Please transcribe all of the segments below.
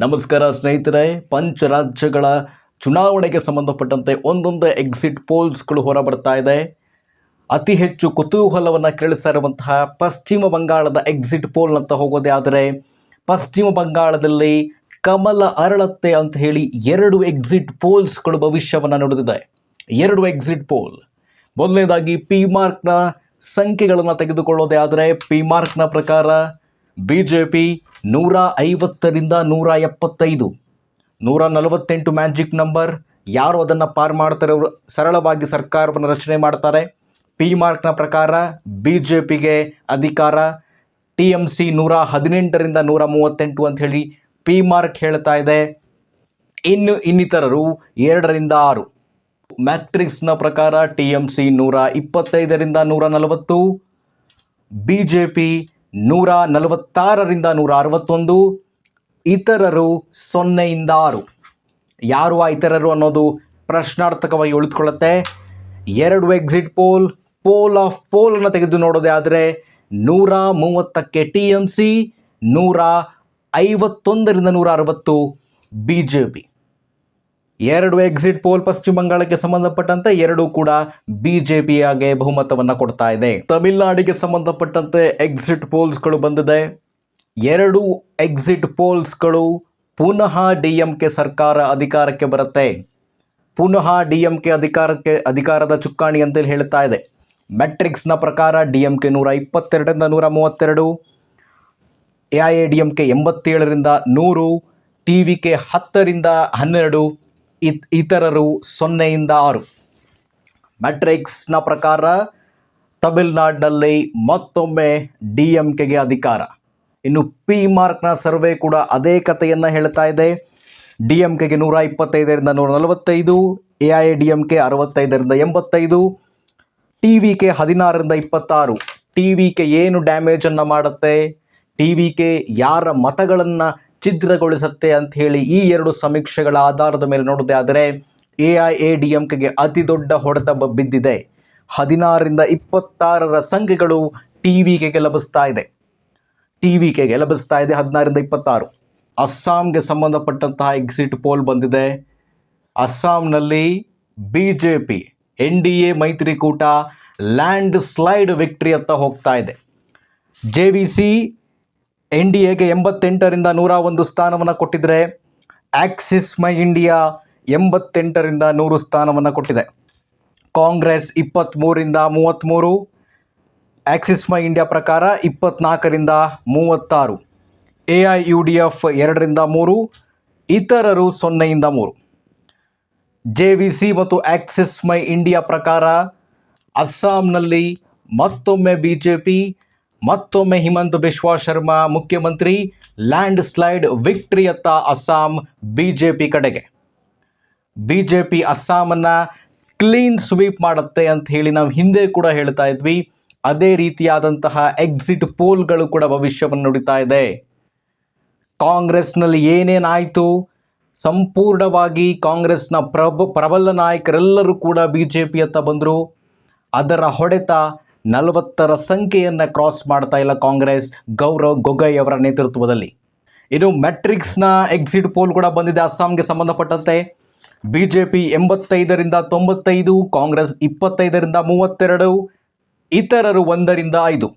ನಮಸ್ಕಾರ ಸ್ನೇಹಿತರೆ, ಪಂಚರಾಜ್ಯಗಳ ಚುನಾವಣೆಗೆ ಸಂಬಂಧಪಟ್ಟಂತೆ ಒಂದೊಂದು ಎಕ್ಸಿಟ್ ಪೋಲ್ಸ್ಗಳು ಹೊರಬರ್ತಾ ಇದೆ. ಅತಿ ಹೆಚ್ಚು ಕುತೂಹಲವನ್ನು ಕೇಳಿಸ್ತಾ ಇರುವಂತಹ ಪಶ್ಚಿಮ ಬಂಗಾಳದ ಎಕ್ಸಿಟ್ ಪೋಲ್ನಂತ ಹೋಗೋದೇ ಆದರೆ ಪಶ್ಚಿಮ ಬಂಗಾಳದಲ್ಲಿ ಕಮಲ ಅರಳತ್ತೆ ಅಂತ ಹೇಳಿ ಎರಡು ಎಕ್ಸಿಟ್ ಪೋಲ್ಸ್ಗಳು ಭವಿಷ್ಯವನ್ನು ನುಡಿದಿದೆ. ಎರಡು ಎಕ್ಸಿಟ್ ಪೋಲ್. ಮೊದಲನೇದಾಗಿ ಪಿ ಮಾರ್ಕ್ನ ಸಂಖ್ಯೆಗಳನ್ನು ತೆಗೆದುಕೊಳ್ಳೋದೇ ಆದರೆ ಪಿ ಮಾರ್ಕ್ನ ಪ್ರಕಾರ BJP 150ರಿಂದ 175, 148 ಮ್ಯಾಜಿಕ್ ನಂಬರ್. ಯಾರು ಅದನ್ನು ಪಾರ್ ಮಾಡ್ತಾರೆ ಅವರು ಸರಳವಾಗಿ ಸರ್ಕಾರವನ್ನು ರಚನೆ ಮಾಡ್ತಾರೆ. ಪಿ ಮಾರ್ಕ್ನ ಪ್ರಕಾರ BJPಗೆ ಅಧಿಕಾರ. TMC 118ರಿಂದ 138 ಅಂತ ಹೇಳಿ ಪಿ ಮಾರ್ಕ್ ಹೇಳ್ತಾ ಇದೆ. ಇನ್ನಿತರರು 2ರಿಂದ 6. ಮ್ಯಾಟ್ರಿಕ್ಸ್ನ ಪ್ರಕಾರ TMC 125ರಿಂದ 140, BJP 146ರಿಂದ 161, ಇತರರು 0ಯಿಂದ 6. ಯಾರು ಆ ಇತರರು ಅನ್ನೋದು ಪ್ರಶ್ನಾರ್ಥಕವಾಗಿ ಉಳಿದುಕೊಳ್ಳುತ್ತೆ. ಎರಡು ಎಕ್ಸಿಟ್ ಪೋಲ್ ಆಫ್ ಪೋಲನ್ನು ತೆಗೆದು ನೋಡೋದೇ ಆದರೆ 130ಕ್ಕೆ TMC, 151ರಿಂದ 160 BJP. ಎರಡು ಎಕ್ಸಿಟ್ ಪೋಲ್ ಪಶ್ಚಿಮ ಬಂಗಾಳಕ್ಕೆ ಸಂಬಂಧಪಟ್ಟಂತೆ ಎರಡೂ ಕೂಡ BJPಗೆ ಬಹುಮತವನ್ನು ಕೊಡ್ತಾ ಇದೆ. ತಮಿಳುನಾಡಿಗೆ ಸಂಬಂಧಪಟ್ಟಂತೆ ಎಕ್ಸಿಟ್ ಪೋಲ್ಸ್ಗಳು ಬಂದಿದೆ. ಎರಡು ಎಕ್ಸಿಟ್ ಪೋಲ್ಸ್ಗಳು ಪುನಃ DMK ಸರ್ಕಾರ ಅಧಿಕಾರಕ್ಕೆ ಬರುತ್ತೆ. ಪುನಃ DMK ಅಧಿಕಾರದ ಚುಕ್ಕಾಣಿ ಅಂತೇಳಿ ಹೇಳ್ತಾ ಇದೆ. ಮ್ಯಾಟ್ರಿಕ್ಸ್ನ ಪ್ರಕಾರ DMK 122ರಿಂದ 132, AIADMK 87ರಿಂದ 100, TVK 10ರಿಂದ 12, ಇತರರು 0ಯಿಂದ 6. ಮ್ಯಾಟ್ರಿಕ್ಸ್ನ ಪ್ರಕಾರ ತಮಿಳುನಾಡಿನಲ್ಲಿ ಮತ್ತೊಮ್ಮೆ DMKಗೆ ಅಧಿಕಾರ. ಇನ್ನು ಪಿ ಮಾರ್ಕ್ನ ಸರ್ವೆ ಕೂಡ ಅದೇ ಕಥೆಯನ್ನು ಹೇಳ್ತಾ ಇದೆ. DMKಗೆ 125ರಿಂದ 145, AIADMK 65ರಿಂದ 85, TVK 16ರಿಂದ 26. TVK ಏನು ಡ್ಯಾಮೇಜನ್ನು ಮಾಡುತ್ತೆ, TVK ಯಾರ ಮತಗಳನ್ನು ಛಿದ್ರಗೊಳಿಸುತ್ತೆ ಅಂತ ಹೇಳಿ ಈ ಎರಡು ಸಮೀಕ್ಷೆಗಳ ಆಧಾರದ ಮೇಲೆ ನೋಡೋದೇ ಆದರೆ AIADMKಗೆ ಅತಿ ದೊಡ್ಡ ಹೊಡೆತ ಬಿದ್ದಿದೆ. 16ರಿಂದ 26 ಸಂಖ್ಯೆಗಳು TVKಗೆ ಲಭಿಸ್ತಾ ಇದೆ. 16ರಿಂದ 26. ಅಸ್ಸಾಂಗೆ ಸಂಬಂಧಪಟ್ಟಂತಹ ಎಕ್ಸಿಟ್ ಪೋಲ್ ಬಂದಿದೆ. ಅಸ್ಸಾಂನಲ್ಲಿ BJP NDA ಮೈತ್ರಿಕೂಟ ಲ್ಯಾಂಡ್ ಸ್ಲೈಡ್ ವಿಕ್ಟ್ರಿ ಅಂತ ಹೋಗ್ತಾ ಇದೆ. JVC NDAಗೆ 88ರಿಂದ 101 ಸ್ಥಾನವನ್ನು ಕೊಟ್ಟಿದ್ರೆ, ಆಕ್ಸಿಸ್ ಮೈ ಇಂಡಿಯಾ 88ರಿಂದ 100 ಸ್ಥಾನವನ್ನು ಕೊಟ್ಟಿದೆ. ಕಾಂಗ್ರೆಸ್ 23ರಿಂದ 33, ಆಕ್ಸಿಸ್ ಮೈ ಇಂಡಿಯಾ ಪ್ರಕಾರ 24ರಿಂದ 36, AIUDF 2ರಿಂದ 3, ಇತರರು 0ಯಿಂದ 3. JVC ಮತ್ತು ಆಕ್ಸಿಸ್ ಮೈ ಇಂಡಿಯಾ ಪ್ರಕಾರ ಅಸ್ಸಾಂನಲ್ಲಿ ಮತ್ತೊಮ್ಮೆ BJP, ಮತ್ತೊಮ್ಮೆ ಹಿಮಂತ ಬಿಸ್ವಾ ಶರ್ಮಾ ಮುಖ್ಯಮಂತ್ರಿ, ಲ್ಯಾಂಡ್ ಸ್ಲೈಡ್ ವಿಕ್ಟ್ರಿ ಅತ್ತ ಅಸ್ಸಾಂ BJP ಕಡೆಗೆ. BJP ಅಸ್ಸಾಮನ್ನು ಕ್ಲೀನ್ ಸ್ವೀಪ್ ಮಾಡುತ್ತೆ ಅಂತ ಹೇಳಿ ನಾವು ಹಿಂದೆ ಕೂಡ ಹೇಳ್ತಾ ಇದ್ವಿ. ಅದೇ ರೀತಿಯಾದಂತಹ ಎಕ್ಸಿಟ್ ಪೋಲ್ಗಳು ಕೂಡ ಭವಿಷ್ಯವನ್ನು ನುಡಿತಾ ಇದೆ. ಕಾಂಗ್ರೆಸ್ನಲ್ಲಿ ಏನೇನಾಯಿತು, ಸಂಪೂರ್ಣವಾಗಿ ಕಾಂಗ್ರೆಸ್ನ ಪ್ರಬಲ ನಾಯಕರೆಲ್ಲರೂ ಕೂಡ BJP ಅತ್ತ ಬಂದರು. ಅದರ ಹೊಡೆತ 40ರ ಸಂಖ್ಯೆಯನ್ನು ಕ್ರಾಸ್ ಮಾಡ್ತಾ ಇಲ್ಲ ಕಾಂಗ್ರೆಸ್ ಗೌರವ್ ಗೊಗೊಯ್ ಅವರ ನೇತೃತ್ವದಲ್ಲಿ. ಇನ್ನು ಮ್ಯಾಟ್ರಿಕ್ಸ್ನ ಎಕ್ಸಿಟ್ ಪೋಲ್ ಕೂಡ ಬಂದಿದೆ ಅಸ್ಸಾಂಗೆ ಸಂಬಂಧಪಟ್ಟಂತೆ. BJP 85ರಿಂದ 95, ಕಾಂಗ್ರೆಸ್ 25ರಿಂದ 32, ಇತರರು 1ರಿಂದ 5.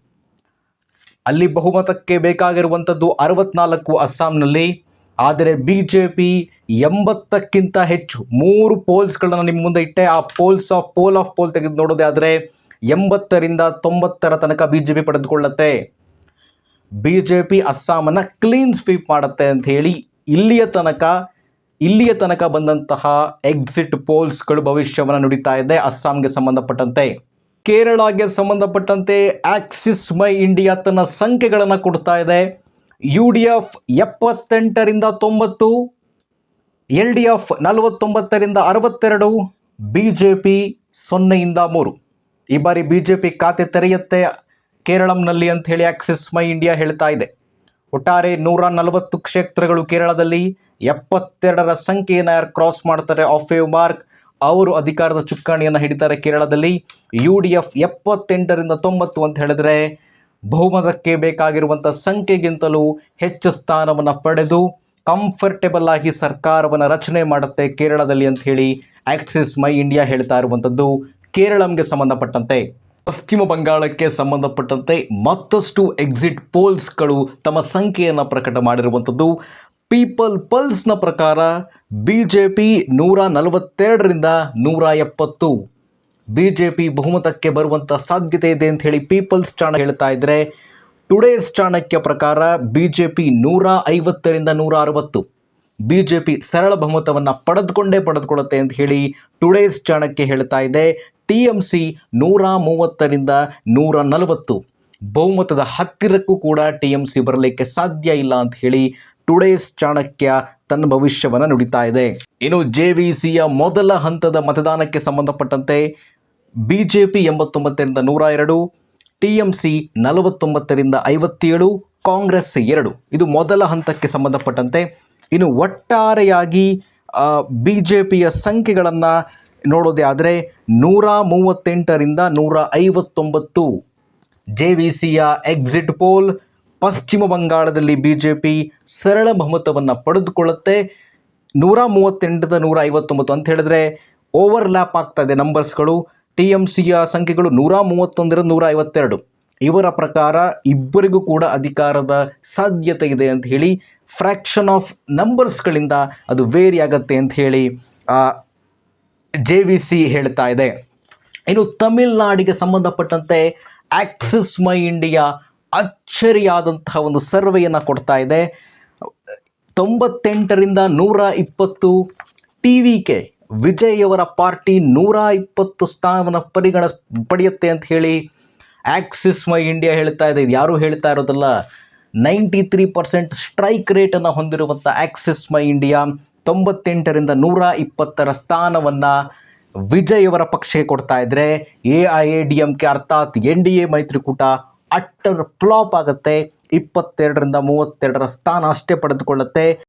ಅಲ್ಲಿ ಬಹುಮತಕ್ಕೆ ಬೇಕಾಗಿರುವಂಥದ್ದು 64 ಅಸ್ಸಾಂನಲ್ಲಿ. ಆದರೆ BJP 80ಕ್ಕಿಂತ ಹೆಚ್ಚು 3 ಪೋಲ್ಸ್ಗಳನ್ನು ನಿಮ್ಮ ಮುಂದೆ ಇಟ್ಟೆ. ಆ ಪೋಲ್ ಆಫ್ ಪೋಲ್ ತೆಗೆದು ನೋಡೋದೇ ಆದರೆ 80ರಿಂದ 90 ತನಕ BJP ಪಡೆದುಕೊಳ್ಳುತ್ತೆ. BJP ಅಸ್ಸಾಮನ್ನು ಕ್ಲೀನ್ ಸ್ವೀಪ್ ಮಾಡುತ್ತೆ ಅಂತ ಹೇಳಿ ಇಲ್ಲಿಯ ತನಕ ಬಂದಂತಹ ಎಕ್ಸಿಟ್ ಪೋಲ್ಸ್ಗಳು ಭವಿಷ್ಯವನ್ನು ನುಡಿತಾ ಇದೆ ಅಸ್ಸಾಂಗೆ ಸಂಬಂಧಪಟ್ಟಂತೆ. ಕೇರಳಗೆ ಸಂಬಂಧಪಟ್ಟಂತೆ ಆಕ್ಸಿಸ್ ಮೈ ಇಂಡಿಯಾ ತನ್ನ ಸಂಖ್ಯೆಗಳನ್ನು ಕೊಡ್ತಾ ಇದೆ. UDF 78ರಿಂದ 90, LDF 49ರಿಂದ 62, BJP 0ಯಿಂದ 3. ಈ ಬಾರಿ BJP ಖಾತೆ ತೆರೆಯುತ್ತೆ ಕೇರಳಂನಲ್ಲಿ ಅಂತ ಹೇಳಿ ಆಕ್ಸಿಸ್ ಮೈ ಇಂಡಿಯಾ ಹೇಳ್ತಾ ಇದೆ. ಒಟ್ಟಾರೆ 140 ಕ್ಷೇತ್ರಗಳು ಕೇರಳದಲ್ಲಿ. 72ರ ಸಂಖ್ಯೆಯನ್ನು ಯಾರು ಕ್ರಾಸ್ ಮಾಡ್ತಾರೆ ಆಫ್ ವೇವ್ ಮಾರ್ಕ್ ಅವರು ಅಧಿಕಾರದ ಚುಕ್ಕಾಣಿಯನ್ನು ಹಿಡಿತಾರೆ ಕೇರಳದಲ್ಲಿ. UDF 78ರಿಂದ 90 ಅಂತ ಹೇಳಿದ್ರೆ ಬಹುಮತಕ್ಕೆ ಬೇಕಾಗಿರುವಂಥ ಸಂಖ್ಯೆಗಿಂತಲೂ ಹೆಚ್ಚು ಸ್ಥಾನವನ್ನು ಪಡೆದು ಕಂಫರ್ಟೇಬಲ್ ಆಗಿ ಸರ್ಕಾರವನ್ನು ರಚನೆ ಮಾಡುತ್ತೆ ಕೇರಳದಲ್ಲಿ ಅಂತ ಹೇಳಿ ಆಕ್ಸಿಸ್ ಮೈ ಇಂಡಿಯಾ ಹೇಳ್ತಾ ಇರುವಂಥದ್ದು ಕೇರಳಂಗೆ ಸಂಬಂಧಪಟ್ಟಂತೆ. ಪಶ್ಚಿಮ ಬಂಗಾಳಕ್ಕೆ ಸಂಬಂಧಪಟ್ಟಂತೆ ಮತ್ತಷ್ಟು ಎಕ್ಸಿಟ್ ಪೋಲ್ಸ್ಗಳು ತಮ್ಮ ಸಂಖ್ಯೆಯನ್ನು ಪ್ರಕಟ ಮಾಡಿರುವಂಥದ್ದು. ಪೀಪಲ್ ಪಲ್ಸ್ನ ಪ್ರಕಾರ BJP 142ರಿಂದ 170 BJP ಬಹುಮತಕ್ಕೆ ಬರುವಂಥ ಸಾಧ್ಯತೆ ಇದೆ ಅಂತ ಹೇಳಿ ಪೀಪಲ್ಸ್ ಚಾಣಕ್ಯ ಹೇಳ್ತಾ ಇದ್ರೆ, ಟುಡೇಸ್ ಚಾಣಕ್ಯ ಪ್ರಕಾರ BJP 150ರಿಂದ 160 BJP ಸರಳ ಬಹುಮತವನ್ನು ಪಡೆದುಕೊಳ್ಳುತ್ತೆ ಅಂತ ಹೇಳಿ ಟುಡೇಸ್ ಚಾಣಕ್ಯ ಹೇಳ್ತಾ ಇದೆ. TMC 130ರಿಂದ 140 ಬಹುಮತದ ಹತ್ತಿರಕ್ಕೂ ಕೂಡ TMC ಬರಲಿಕ್ಕೆ ಸಾಧ್ಯ ಇಲ್ಲ ಅಂತ ಹೇಳಿ ಟುಡೇಸ್ ಚಾಣಕ್ಯ ತನ್ನ ಭವಿಷ್ಯವನ್ನು ನುಡಿತಾ ಇದೆ. ಇನ್ನು JVCಯ ಮೊದಲ ಹಂತದ ಮತದಾನಕ್ಕೆ ಸಂಬಂಧಪಟ್ಟಂತೆ BJP 89ರಿಂದ 102, TMC 49ರಿಂದ 57, ಕಾಂಗ್ರೆಸ್ 2. ಇದು ಮೊದಲ ಹಂತಕ್ಕೆ ಸಂಬಂಧಪಟ್ಟಂತೆ. ಇನ್ನು ಒಟ್ಟಾರೆಯಾಗಿ BJPಯ ಸಂಖ್ಯೆಗಳನ್ನು ನೋಡೋದೇ ಆದರೆ 138ರಿಂದ 159 JVCಯ ಎಕ್ಸಿಟ್ ಪೋಲ್. ಪಶ್ಚಿಮ ಬಂಗಾಳದಲ್ಲಿ BJP ಸರಳ ಬಹುಮತವನ್ನು ಪಡೆದುಕೊಳ್ಳುತ್ತೆ. 138ರಿಂದ 159 ಅಂತ ಹೇಳಿದ್ರೆ ಓವರ್ಲ್ಯಾಪ್ ಆಗ್ತಾ ಇದೆ ನಂಬರ್ಸ್ಗಳು. TMCಯ ಸಂಖ್ಯೆಗಳು 131ರಿಂದ 152. ಇವರ ಪ್ರಕಾರ ಇಬ್ಬರಿಗೂ ಕೂಡ ಅಧಿಕಾರದ ಸಾಧ್ಯತೆ ಇದೆ ಅಂತ ಹೇಳಿ ಫ್ರ್ಯಾಕ್ಷನ್ ಆಫ್ ನಂಬರ್ಸ್ಗಳಿಂದ ಅದು ವೇರಿ ಆಗುತ್ತೆ ಅಂತ ಹೇಳಿ JVC ಹೇಳ್ತಾ ಇದೆ. ಇನ್ನು ತಮಿಳುನಾಡಿಗೆ ಸಂಬಂಧಪಟ್ಟಂತೆ ಆಕ್ಸಿಸ್ ಮೈ ಇಂಡಿಯಾ ಅಚ್ಚರಿಯಾದಂತಹ ಒಂದು ಸರ್ವೆಯನ್ನು ಕೊಡ್ತಾ ಇದೆ. 98ರಿಂದ 120 TVK ವಿಜಯ್ ಅವರ ಪಾರ್ಟಿ 120 ಸ್ಥಾನವನ್ನು ಪಡೆಯುತ್ತೆ ಅಂತ ಹೇಳಿ ಆಕ್ಸಿಸ್ ಮೈ ಇಂಡಿಯಾ ಹೇಳ್ತಾ ಇದೆ. ಇದು ಯಾರೂ ಹೇಳ್ತಾ ಇರೋದಲ್ಲ, 93% ಸ್ಟ್ರೈಕ್ ರೇಟನ್ನು ಹೊಂದಿರುವಂಥ ಆಕ್ಸಿಸ್ ಮೈ ಇಂಡಿಯಾ 98ರಿಂದ 120 ಸ್ಥಾನವನ್ನು ವಿಜಯ್ ಅವರ ಪಕ್ಷಕ್ಕೆ ಕೊಡ್ತಾ ಇದ್ರೆ, AIADMK ಅರ್ಥಾತ್ NDA ಮೈತ್ರಿಕೂಟ ಅಟ್ಟರ್ ಫ್ಲಾಪ್ ಆಗುತ್ತೆ. 22ರಿಂದ 32 ಸ್ಥಾನ ಅಷ್ಟೇ ಪಡೆದುಕೊಳ್ಳುತ್ತೆ.